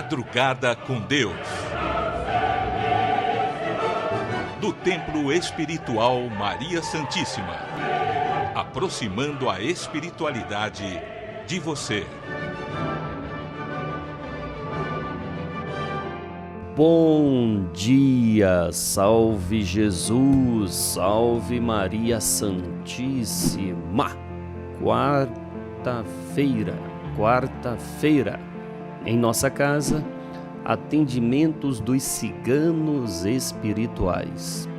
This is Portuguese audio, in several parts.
Madrugada com Deus. Do Templo Espiritual Maria Santíssima. Aproximando a espiritualidade de você. Bom dia, salve Jesus, salve Maria Santíssima. Quarta-feira, em nossa casa, atendimentos dos ciganos espirituais.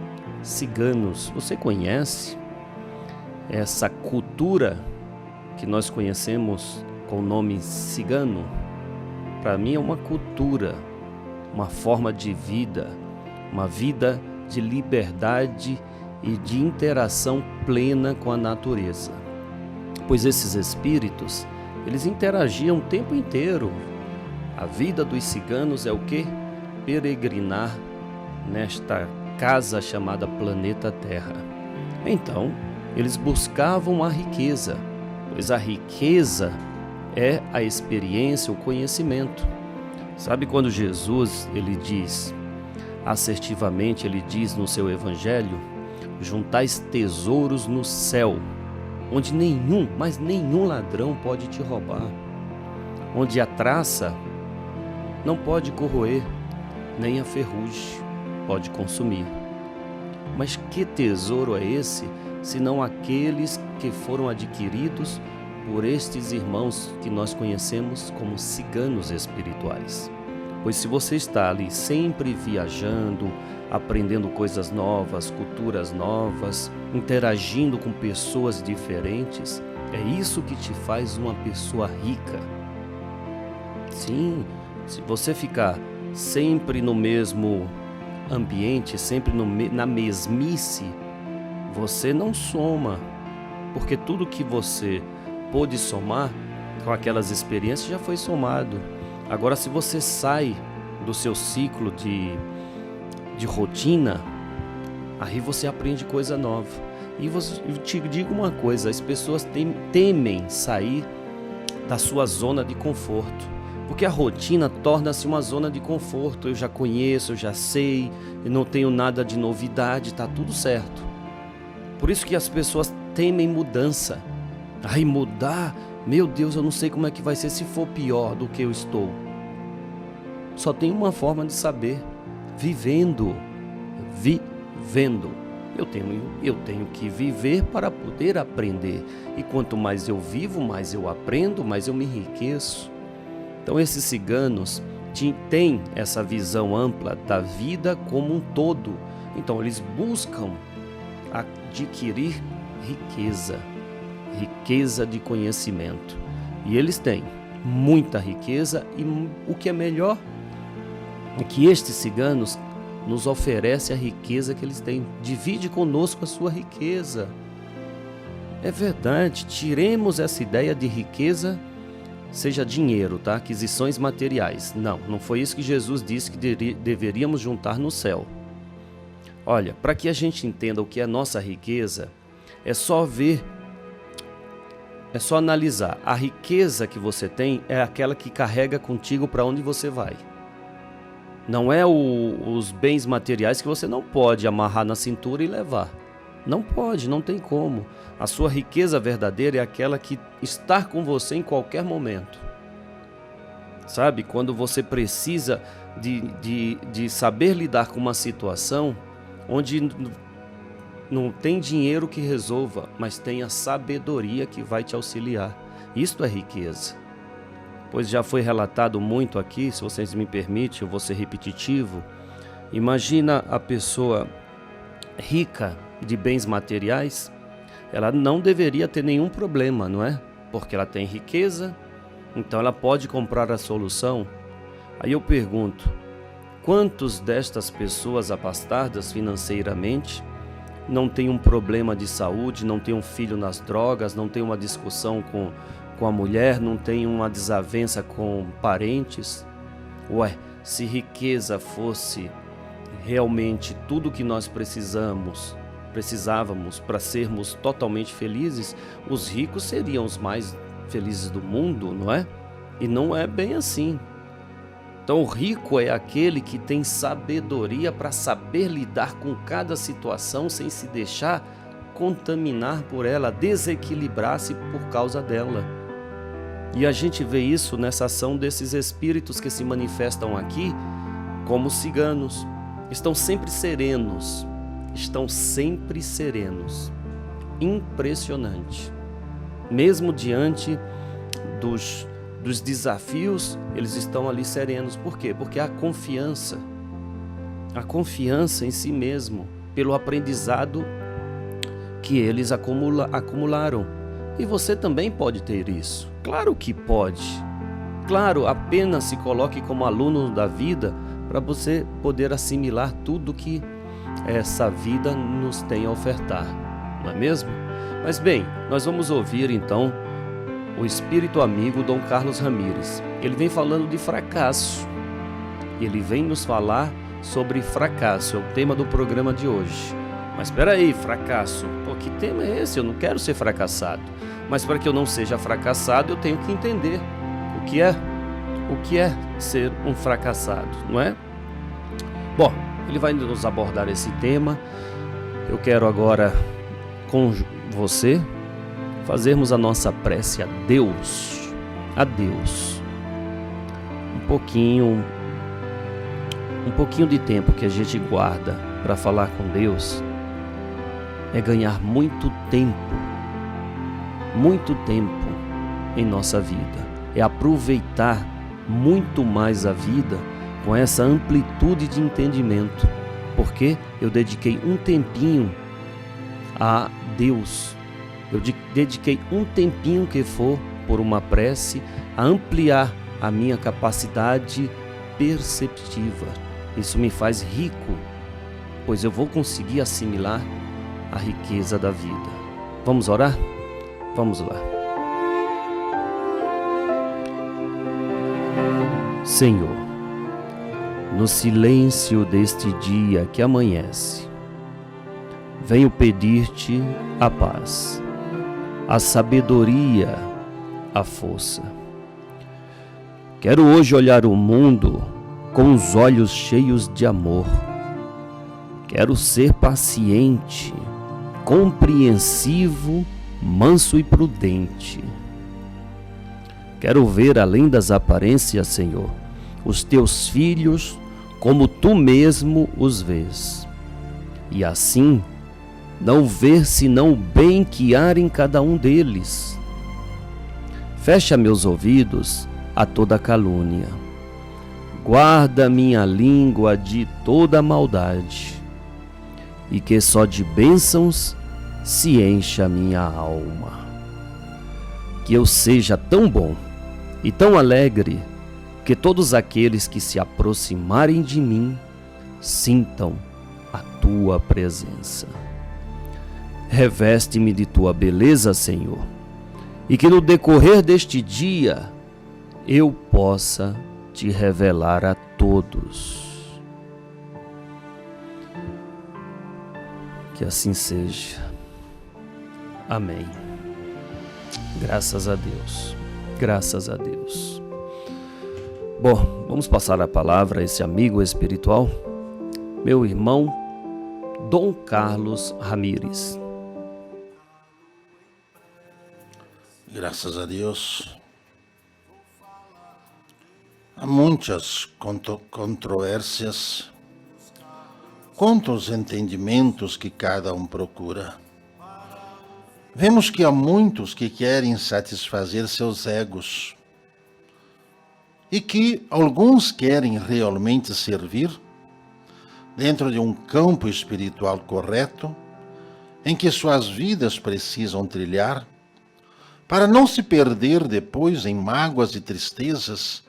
Ciganos, você conhece essa cultura que nós conhecemos com o nome cigano? Para mim é uma cultura, uma forma de vida, uma vida de liberdade e de interação plena com a natureza. Pois esses espíritos, eles interagiam o tempo inteiro. A vida dos ciganos é o quê? Peregrinar nesta casa chamada planeta Terra. Então, eles buscavam a riqueza, pois a riqueza é a experiência, o conhecimento. Sabe quando Jesus, ele diz, assertivamente, ele diz no seu evangelho, juntais tesouros no céu, onde nenhum ladrão pode te roubar, onde a traça não pode corroer, nem a ferrugem pode consumir. Mas que tesouro é esse, senão aqueles que foram adquiridos por estes irmãos que nós conhecemos como ciganos espirituais? Pois se você está ali sempre viajando, aprendendo coisas novas, culturas novas, interagindo com pessoas diferentes, é isso que te faz uma pessoa rica. Sim, se você ficar sempre no mesmo ambiente, sempre na mesmice, você não soma, porque tudo que você pôde somar com aquelas experiências já foi somado. Agora, se você sai do seu ciclo de rotina, aí você aprende coisa nova. E eu te digo uma coisa, as pessoas temem sair da sua zona de conforto, porque a rotina torna-se uma zona de conforto. Eu já conheço, eu já sei, eu não tenho nada de novidade, está tudo certo. Por isso que as pessoas temem mudança. Aí mudar, meu Deus, eu não sei como é que vai ser se for pior do que eu estou. Só tem uma forma de saber, vivendo. Eu tenho que viver para poder aprender. E quanto mais eu vivo, mais eu aprendo, mais eu me enriqueço. Então esses ciganos têm essa visão ampla da vida como um todo. Então eles buscam adquirir riqueza de conhecimento. E eles têm muita riqueza, e o que é melhor é que estes ciganos nos oferecem a riqueza que eles têm. Divide conosco a sua riqueza. É verdade, tiremos essa ideia de riqueza, seja dinheiro, tá? Aquisições materiais. Não foi isso que Jesus disse que deveríamos juntar no céu. Olha, para que a gente entenda o que é nossa riqueza, é só analisar. A riqueza que você tem é aquela que carrega contigo para onde você vai. Não é os bens materiais que você não pode amarrar na cintura e levar. Não pode, não tem como. A sua riqueza verdadeira é aquela que está com você em qualquer momento. Sabe, quando você precisa de saber lidar com uma situação onde não tem dinheiro que resolva, mas tem a sabedoria que vai te auxiliar. Isto é riqueza. Pois já foi relatado muito aqui, se vocês me permitem, eu vou ser repetitivo. Imagina a pessoa rica de bens materiais, ela não deveria ter nenhum problema, não é? Porque ela tem riqueza, então ela pode comprar a solução. Aí eu pergunto, quantos destas pessoas abastadas financeiramente não tem um problema de saúde, não tem um filho nas drogas, não tem uma discussão com a mulher, não tem uma desavença com parentes? Ué, se riqueza fosse realmente tudo que nós precisávamos para sermos totalmente felizes, os ricos seriam os mais felizes do mundo, não é? E não é bem assim. Então, rico é aquele que tem sabedoria para saber lidar com cada situação sem se deixar contaminar por ela, desequilibrar-se por causa dela. E a gente vê isso nessa ação desses espíritos que se manifestam aqui como ciganos. Estão sempre serenos. Impressionante. Mesmo diante dos desafios, eles estão ali serenos. Por quê? Porque a confiança em si mesmo, pelo aprendizado que eles acumularam. E você também pode ter isso. Claro que pode. Claro, apenas se coloque como aluno da vida para você poder assimilar tudo que essa vida nos tem a ofertar, não é mesmo? Mas bem, nós vamos ouvir então o espírito amigo Dom Carlos Ramires. Ele vem falando de fracasso. Ele vem nos falar sobre fracasso, é o tema do programa de hoje. Mas espera aí, fracasso. Pô, que tema é esse? Eu não quero ser fracassado. Mas para que eu não seja fracassado, eu tenho que entender o que é ser um fracassado, não é? Bom, ele vai nos abordar esse tema. Eu quero agora, com você, fazermos a nossa prece a Deus. A Deus. Um pouquinho de tempo que a gente guarda para falar com Deus é ganhar muito tempo em nossa vida. É aproveitar muito mais a vida com essa amplitude de entendimento, porque eu dediquei um tempinho a Deus. Eu dediquei um tempinho que for por uma prece a ampliar a minha capacidade perceptiva. Isso me faz rico, pois eu vou conseguir assimilar a riqueza da vida. Vamos orar? Vamos lá. Senhor, no silêncio deste dia que amanhece, venho pedir-te a paz, a sabedoria, a força. Quero hoje olhar o mundo com os olhos cheios de amor. Quero ser paciente, compreensivo, manso e prudente. Quero ver além das aparências, Senhor, os teus filhos como tu mesmo os vês. E assim, não ver senão o bem que há em cada um deles. Fecha meus ouvidos a toda calúnia. Guarda minha língua de toda maldade. E que só de bênçãos se encha minha alma. Que eu seja tão bom e tão alegre que todos aqueles que se aproximarem de mim sintam a tua presença. Reveste-me de tua beleza, Senhor, e que no decorrer deste dia eu possa te revelar a todos. Que assim seja. Amém. Graças a Deus. Graças a Deus. Bom, vamos passar a palavra a esse amigo espiritual, meu irmão Dom Carlos Ramires. Graças a Deus. Há muitas controvérsias quanto aos entendimentos que cada um procura. Vemos que há muitos que querem satisfazer seus egos e que alguns querem realmente servir dentro de um campo espiritual correto em que suas vidas precisam trilhar para não se perder depois em mágoas e tristezas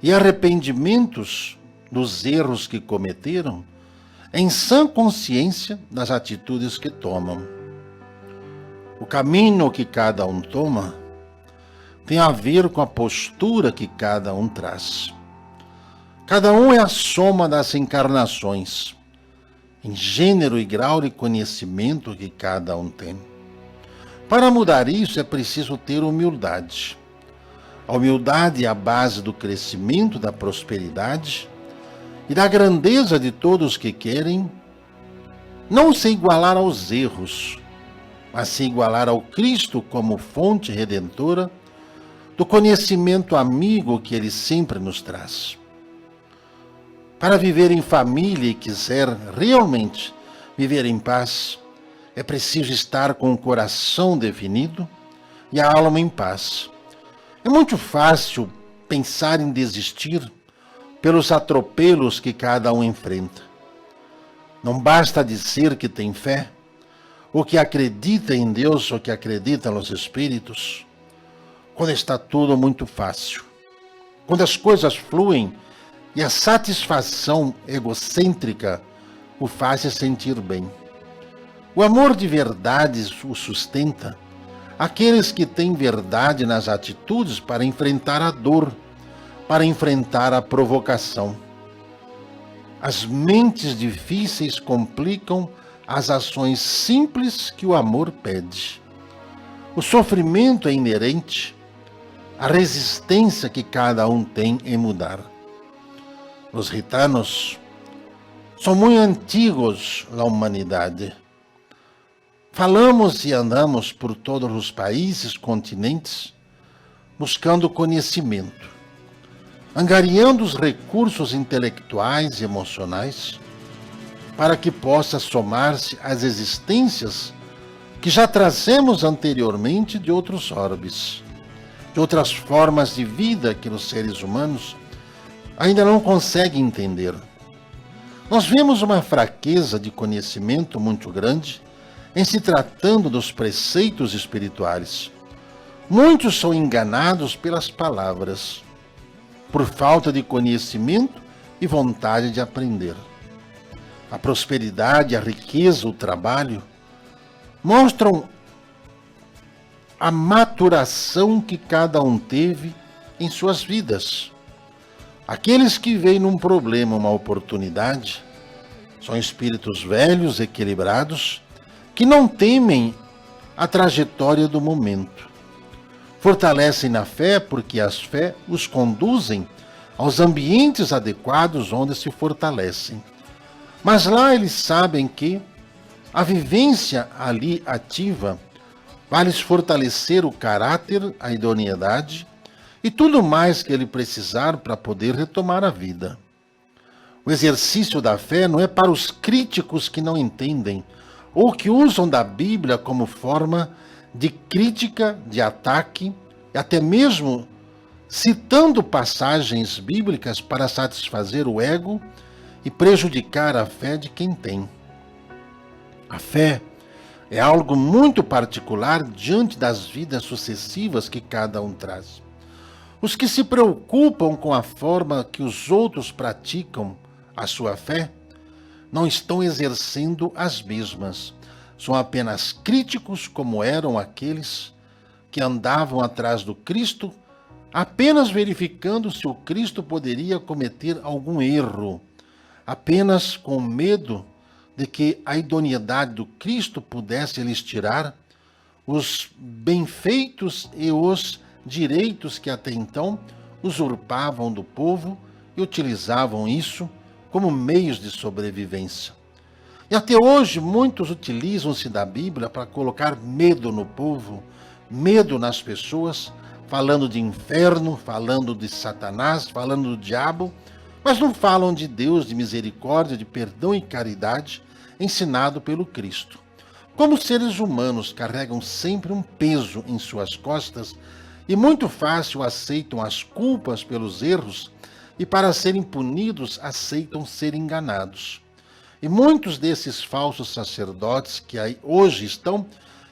e arrependimentos dos erros que cometeram, em sã consciência das atitudes que tomam. O caminho que cada um toma tem a ver com a postura que cada um traz. Cada um é a soma das encarnações, em gênero e grau de conhecimento que cada um tem. Para mudar isso é preciso ter humildade, A humildade é a base do crescimento, da prosperidade e da grandeza de todos que querem não se igualar aos erros, mas se igualar ao Cristo como fonte redentora do conhecimento amigo que Ele sempre nos traz. Para viver em família e quiser realmente viver em paz, é preciso estar com o coração definido e a alma em paz. É muito fácil pensar em desistir pelos atropelos que cada um enfrenta. Não basta dizer que tem fé, ou que acredita em Deus, ou que acredita nos Espíritos, quando está tudo muito fácil. Quando as coisas fluem e a satisfação egocêntrica o faz se sentir bem. O amor de verdade o sustenta aqueles que têm verdade nas atitudes para enfrentar a dor, para enfrentar a provocação. As mentes difíceis complicam as ações simples que o amor pede. O sofrimento é inerente à resistência que cada um tem em mudar. Os gitanos são muito antigos na humanidade. Falamos e andamos por todos os países, continentes, buscando conhecimento, angariando os recursos intelectuais e emocionais para que possa somar-se às existências que já trazemos anteriormente de outros orbes, de outras formas de vida que os seres humanos ainda não conseguem entender. Nós vemos uma fraqueza de conhecimento muito grande em se tratando dos preceitos espirituais. Muitos são enganados pelas palavras, por falta de conhecimento e vontade de aprender. A prosperidade, a riqueza, o trabalho mostram a maturação que cada um teve em suas vidas. Aqueles que veem num problema uma oportunidade são espíritos velhos, equilibrados, que não temem a trajetória do momento. Fortalecem na fé porque as fé os conduzem aos ambientes adequados onde se fortalecem. Mas lá eles sabem que a vivência ali ativa vai lhes fortalecer o caráter, a idoneidade e tudo mais que ele precisar para poder retomar a vida. O exercício da fé não é para os críticos que não entendem ou que usam da Bíblia como forma de crítica, de ataque, e até mesmo citando passagens bíblicas para satisfazer o ego e prejudicar a fé de quem tem. A fé é algo muito particular diante das vidas sucessivas que cada um traz. Os que se preocupam com a forma que os outros praticam a sua fé não estão exercendo as mesmas. São apenas críticos como eram aqueles que andavam atrás do Cristo, apenas verificando se o Cristo poderia cometer algum erro, apenas com medo de que a idoneidade do Cristo pudesse lhes tirar os benfeitos e os direitos que até então usurpavam do povo e utilizavam isso como meios de sobrevivência. E até hoje muitos utilizam-se da Bíblia para colocar medo no povo, medo nas pessoas, falando de inferno, falando de Satanás, falando do diabo, mas não falam de Deus, de misericórdia, de perdão e caridade, ensinado pelo Cristo. Como seres humanos carregam sempre um peso em suas costas e muito fácil aceitam as culpas pelos erros e para serem punidos aceitam ser enganados. E muitos desses falsos sacerdotes que aí hoje estão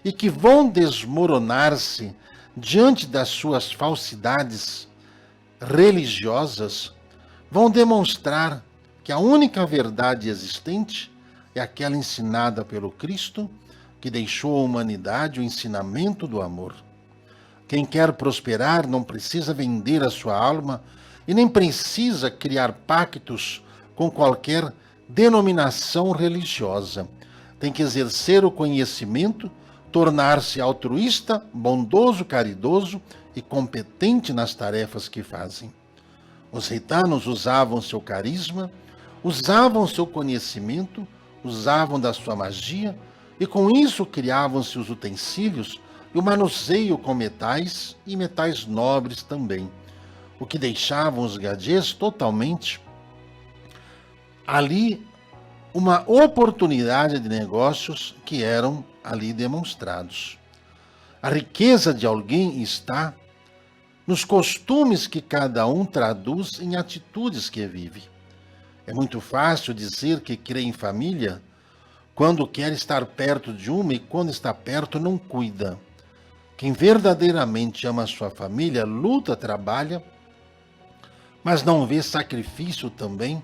e que vão desmoronar-se diante das suas falsidades religiosas, vão demonstrar que a única verdade existente é aquela ensinada pelo Cristo, que deixou à humanidade o ensinamento do amor. Quem quer prosperar não precisa vender a sua alma e nem precisa criar pactos com qualquer denominação religiosa. Tem que exercer o conhecimento tornar-se altruísta, bondoso, caridoso e competente nas tarefas que fazem. Os gitanos usavam seu carisma, usavam seu conhecimento, usavam da sua magia e com isso criavam-se os utensílios e o manuseio com metais e metais nobres também, o que deixavam os gadgets totalmente ali uma oportunidade de negócios que eram ali demonstrados. A riqueza de alguém está nos costumes que cada um traduz em atitudes que vive. É muito fácil dizer que crê em família quando quer estar perto de uma e quando está perto não cuida. Quem verdadeiramente ama a sua família luta, trabalha, mas não vê sacrifício também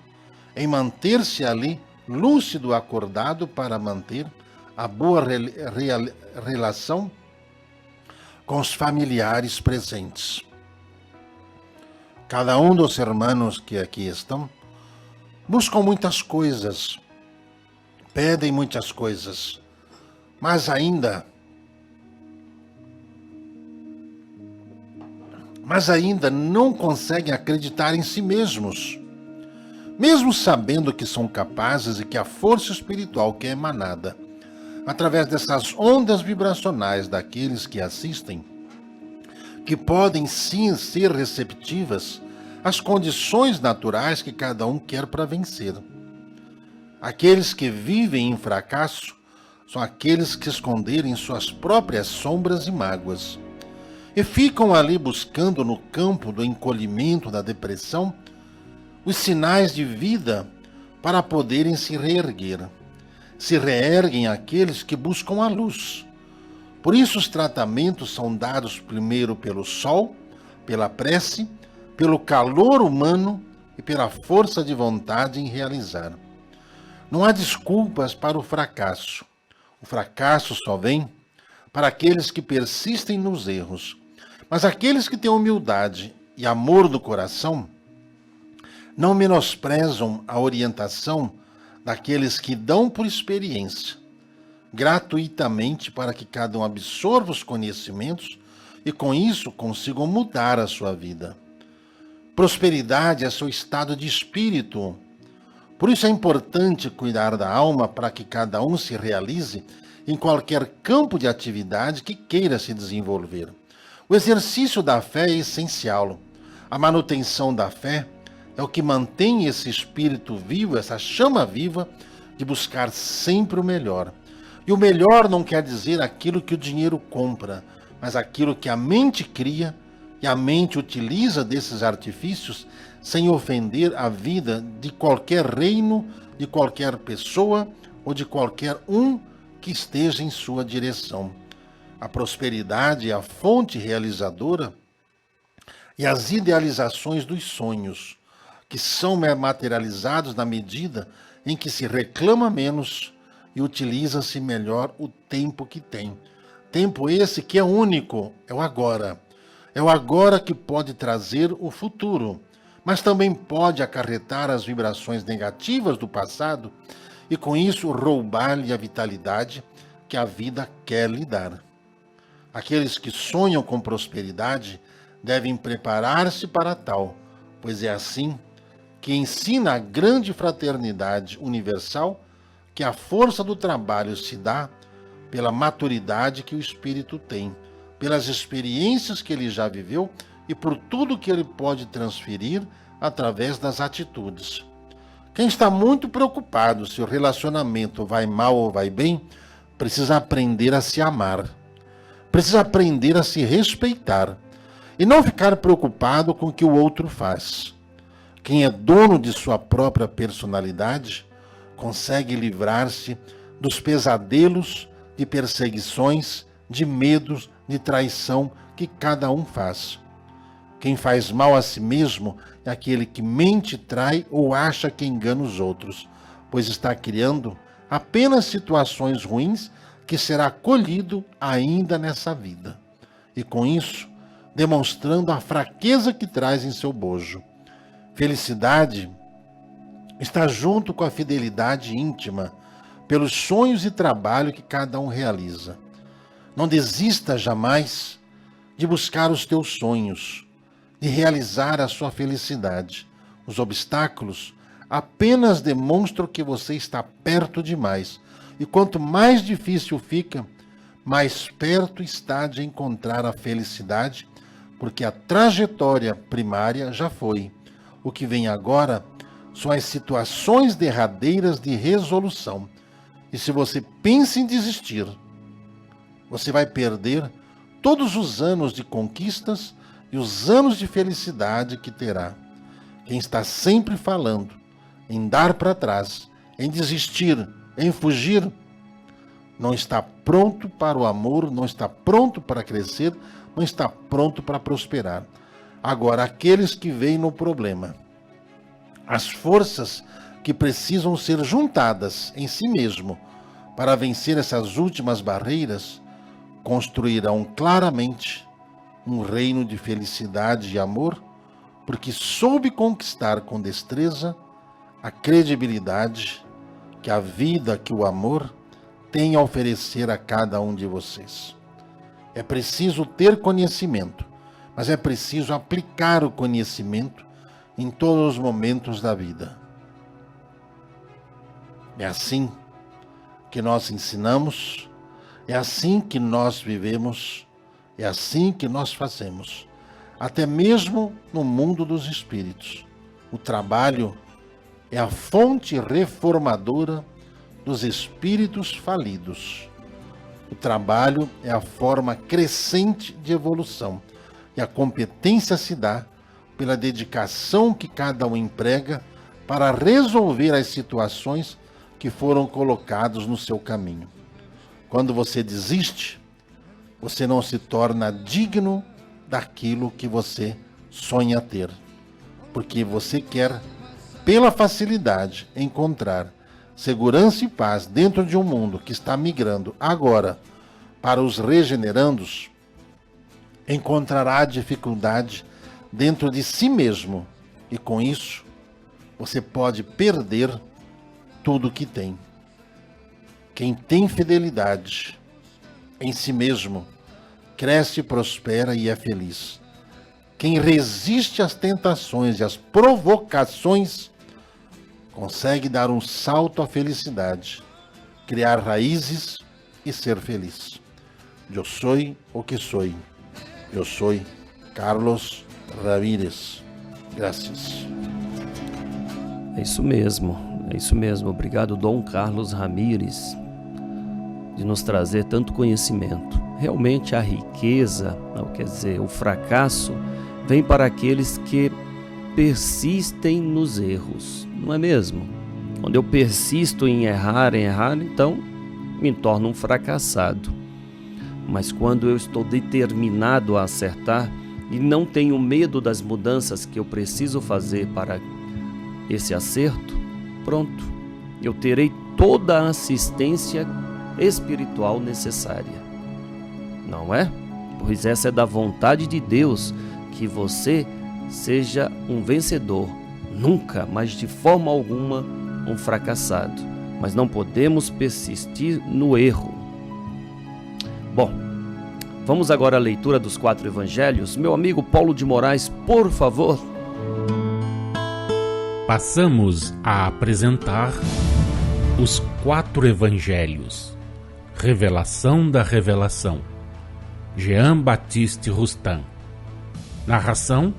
em manter-se ali lúcido, acordado para manter a boa relação com os familiares presentes. Cada um dos irmãos que aqui estão buscam muitas coisas, pedem muitas coisas, mas ainda não conseguem acreditar em si mesmos, mesmo sabendo que são capazes e que a força espiritual que é emanada através dessas ondas vibracionais daqueles que assistem, que podem sim ser receptivas às condições naturais que cada um quer para vencer. Aqueles que vivem em fracasso são aqueles que esconderem suas próprias sombras e mágoas e ficam ali buscando no campo do encolhimento, da depressão, os sinais de vida para poderem se reerguer. Se reerguem aqueles que buscam a luz. Por isso os tratamentos são dados primeiro pelo sol, pela prece, pelo calor humano e pela força de vontade em realizar. Não há desculpas para o fracasso. O fracasso só vem para aqueles que persistem nos erros. Mas aqueles que têm humildade e amor do coração não menosprezam a orientação daqueles que dão por experiência, gratuitamente para que cada um absorva os conhecimentos e com isso consigam mudar a sua vida. Prosperidade é seu estado de espírito. Por isso é importante cuidar da alma para que cada um se realize em qualquer campo de atividade que queira se desenvolver. O exercício da fé é essencial. A manutenção da fé é o que mantém esse espírito vivo, essa chama viva de buscar sempre o melhor. E o melhor não quer dizer aquilo que o dinheiro compra, mas aquilo que a mente cria e a mente utiliza desses artifícios sem ofender a vida de qualquer reino, de qualquer pessoa ou de qualquer um que esteja em sua direção. A prosperidade é a fonte realizadora e as idealizações dos sonhos, que são materializados na medida em que se reclama menos e utiliza-se melhor o tempo que tem. Tempo esse que é único, é o agora. É o agora que pode trazer o futuro, mas também pode acarretar as vibrações negativas do passado e com isso roubar-lhe a vitalidade que a vida quer lhe dar. Aqueles que sonham com prosperidade devem preparar-se para tal, pois é assim que ensina a grande fraternidade universal que a força do trabalho se dá pela maturidade que o espírito tem, pelas experiências que ele já viveu e por tudo que ele pode transferir através das atitudes. Quem está muito preocupado se o relacionamento vai mal ou vai bem, precisa aprender a se amar, precisa aprender a se respeitar e não ficar preocupado com o que o outro faz. Quem é dono de sua própria personalidade consegue livrar-se dos pesadelos, de perseguições, de medos, de traição que cada um faz. Quem faz mal a si mesmo é aquele que mente, trai ou acha que engana os outros, pois está criando apenas situações ruins que será colhido ainda nessa vida. E com isso, demonstrando a fraqueza que traz em seu bojo. Felicidade está junto com a fidelidade íntima, pelos sonhos e trabalho que cada um realiza. Não desista jamais de buscar os teus sonhos, de realizar a sua felicidade. Os obstáculos apenas demonstram que você está perto demais. E quanto mais difícil fica, mais perto está de encontrar a felicidade, porque a trajetória primária já foi. O que vem agora são as situações derradeiras de resolução. E se você pensa em desistir, você vai perder todos os anos de conquistas e os anos de felicidade que terá. Quem está sempre falando em dar para trás, em desistir, em fugir, não está pronto para o amor, não está pronto para crescer, não está pronto para prosperar. Agora, aqueles que veem no problema, as forças que precisam ser juntadas em si mesmo para vencer essas últimas barreiras, construirão claramente um reino de felicidade e amor, porque soube conquistar com destreza a credibilidade que a vida, que o amor tem a oferecer a cada um de vocês. É preciso ter conhecimento, mas é preciso aplicar o conhecimento em todos os momentos da vida. É assim que nós ensinamos, é assim que nós vivemos, é assim que nós fazemos, até mesmo no mundo dos espíritos. O trabalho é a fonte reformadora dos espíritos falidos. O trabalho é a forma crescente de evolução, e a competência se dá pela dedicação que cada um emprega para resolver as situações que foram colocadas no seu caminho. Quando você desiste, você não se torna digno daquilo que você sonha ter, porque você quer, pela facilidade, encontrar segurança e paz dentro de um mundo que está migrando agora para os regenerandos, encontrará dificuldade dentro de si mesmo, e com isso você pode perder tudo o que tem. Quem tem fidelidade em si mesmo cresce, prospera e é feliz. Quem resiste às tentações e às provocações consegue dar um salto à felicidade, criar raízes e ser feliz. Eu sou o que sou. Eu sou Carlos Ramírez. Graças. É isso mesmo. Obrigado, Dom Carlos Ramírez, de nos trazer tanto conhecimento. Realmente a riqueza, o fracasso, vem para aqueles que persistem nos erros, não é mesmo? Quando eu persisto em errar, então me torno um fracassado. Mas quando eu estou determinado a acertar e não tenho medo das mudanças que eu preciso fazer para esse acerto, pronto, eu terei toda a assistência espiritual necessária. Não é? Pois essa é da vontade de Deus, que você seja um vencedor, nunca, mas de forma alguma, um fracassado. Mas não podemos persistir no erro. Bom, vamos agora à leitura dos 4 evangelhos. Meu amigo Paulo de Moraes, por favor. Passamos a apresentar os 4 evangelhos. Revelação da Revelação. Jean Baptiste Rustin. Narração: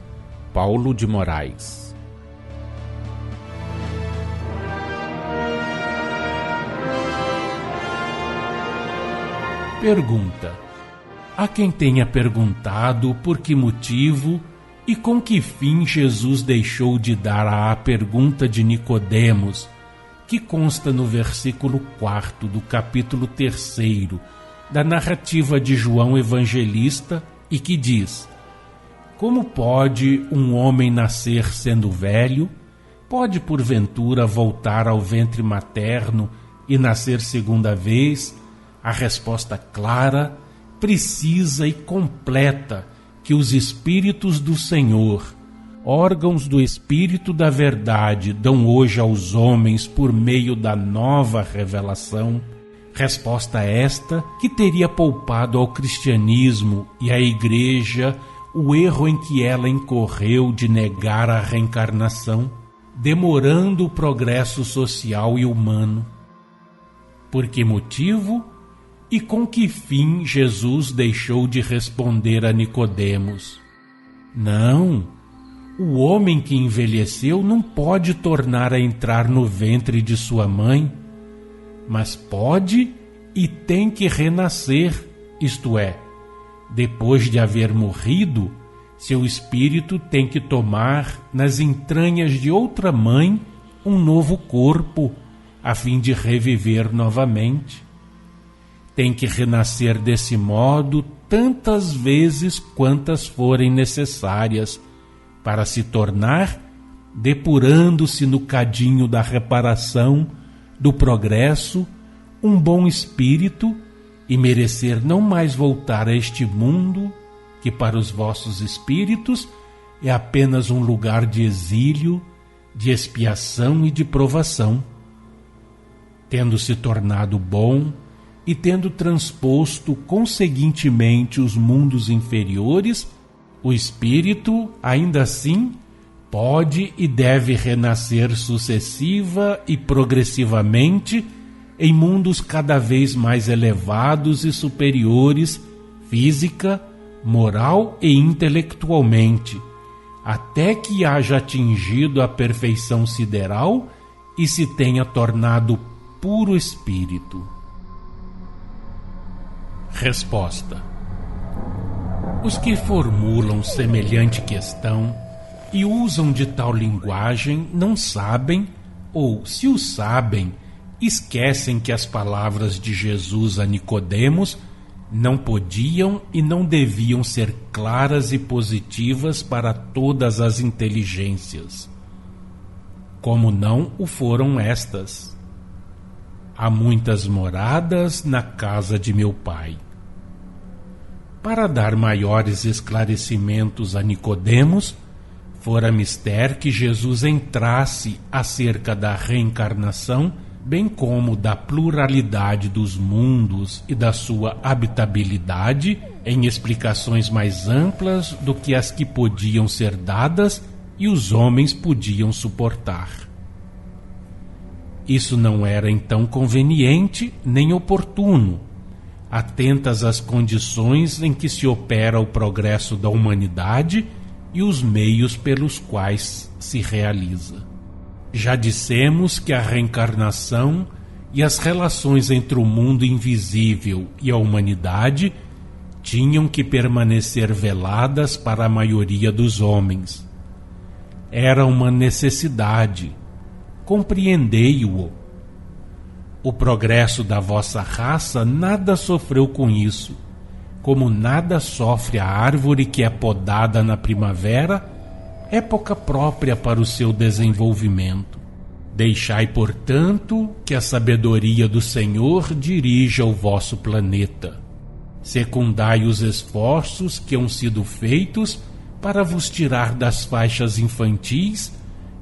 Paulo de Moraes. Pergunta: há quem tenha perguntado por que motivo e com que fim Jesus deixou de dar à pergunta de Nicodemos, que consta no versículo 4 do capítulo 3 da narrativa de João Evangelista, e que diz: como pode um homem nascer sendo velho? Pode porventura voltar ao ventre materno e nascer segunda vez? A resposta clara, precisa e completa que os Espíritos do Senhor, órgãos do Espírito da Verdade, dão hoje aos homens por meio da nova revelação, Resposta esta que teria poupado ao cristianismo e à Igreja o erro em que ela incorreu de negar a reencarnação, demorando o progresso social e humano. Por que motivo e com que fim Jesus deixou de responder a Nicodemos? Não, o homem que envelheceu não pode tornar a entrar no ventre de sua mãe, mas pode e tem que renascer, isto é, depois de haver morrido, seu espírito tem que tomar nas entranhas de outra mãe um novo corpo, a fim de reviver novamente. Tem que renascer desse modo tantas vezes quantas forem necessárias, para se tornar, depurando-se no cadinho da reparação, do progresso, um bom espírito e merecer não mais voltar a este mundo, que para os vossos espíritos é apenas um lugar de exílio, de expiação e de provação. Tendo se tornado bom e tendo transposto conseguintemente os mundos inferiores, o espírito, ainda assim, pode e deve renascer sucessiva e progressivamente em mundos cada vez mais elevados e superiores, física, moral e intelectualmente, até que haja atingido a perfeição sideral e se tenha tornado puro espírito. Resposta: os que formulam semelhante questão e usam de tal linguagem não sabem, ou, se o sabem, esquecem que as palavras de Jesus a Nicodemos não podiam e não deviam ser claras e positivas para todas as inteligências, como não o foram estas. Há muitas moradas na casa de meu Pai. Para dar maiores esclarecimentos a Nicodemos, fora mister que Jesus entrasse acerca da reencarnação, bem como da pluralidade dos mundos e da sua habitabilidade, em explicações mais amplas do que as que podiam ser dadas e os homens podiam suportar. Isso não era então conveniente nem oportuno, atentas às condições em que se opera o progresso da humanidade e os meios pelos quais se realiza. Já dissemos que a reencarnação e as relações entre o mundo invisível e a humanidade tinham que permanecer veladas para a maioria dos homens. Era uma necessidade, compreendei-o. O progresso da vossa raça nada sofreu com isso, como nada sofre a árvore que é podada na primavera, época própria para o seu desenvolvimento. Deixai, portanto, que a sabedoria do Senhor dirija o vosso planeta. Secundai os esforços que hão sido feitos para vos tirar das faixas infantis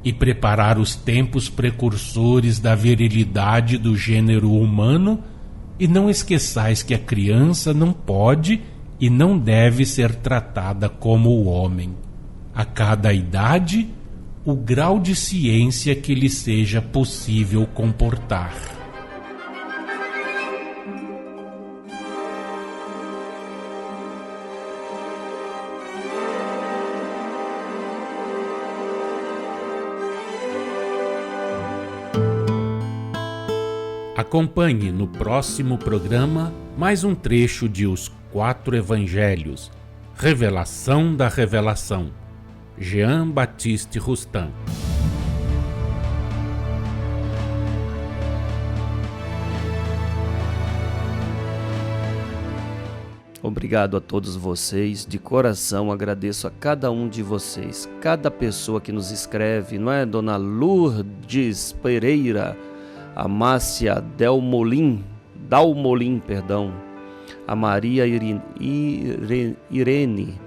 e preparar os tempos precursores da virilidade do gênero humano, e não esqueçais que a criança não pode e não deve ser tratada como o homem. A cada idade, o grau de ciência que lhe seja possível comportar. Acompanhe no próximo programa mais um trecho de Os Quatro Evangelhos, Revelação da Revelação, Jean Baptiste Rustin. Obrigado a todos vocês, de coração agradeço a cada um de vocês, cada pessoa que nos escreve, não é? Dona Lourdes Pereira, a Márcia Dalmolin, a Maria Irene,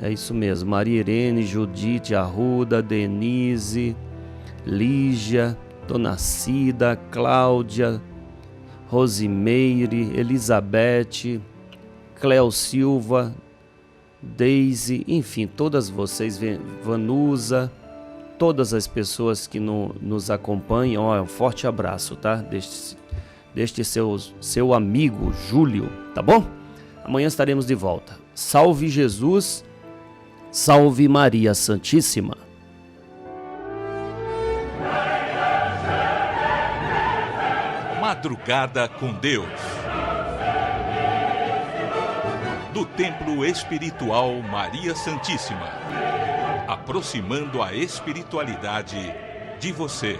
é isso mesmo, Maria Irene, Judite Arruda, Denise, Lígia, Dona Cida, Cláudia, Rosimeire, Elizabeth, Cléo Silva, Deise, enfim, todas vocês, Vanusa, todas as pessoas que nos acompanham, um forte abraço, tá? Deste seu amigo Júlio, tá bom? Amanhã estaremos de volta. Salve Jesus, salve Maria Santíssima. Madrugada com Deus. Do Templo Espiritual Maria Santíssima. Aproximando a espiritualidade de você.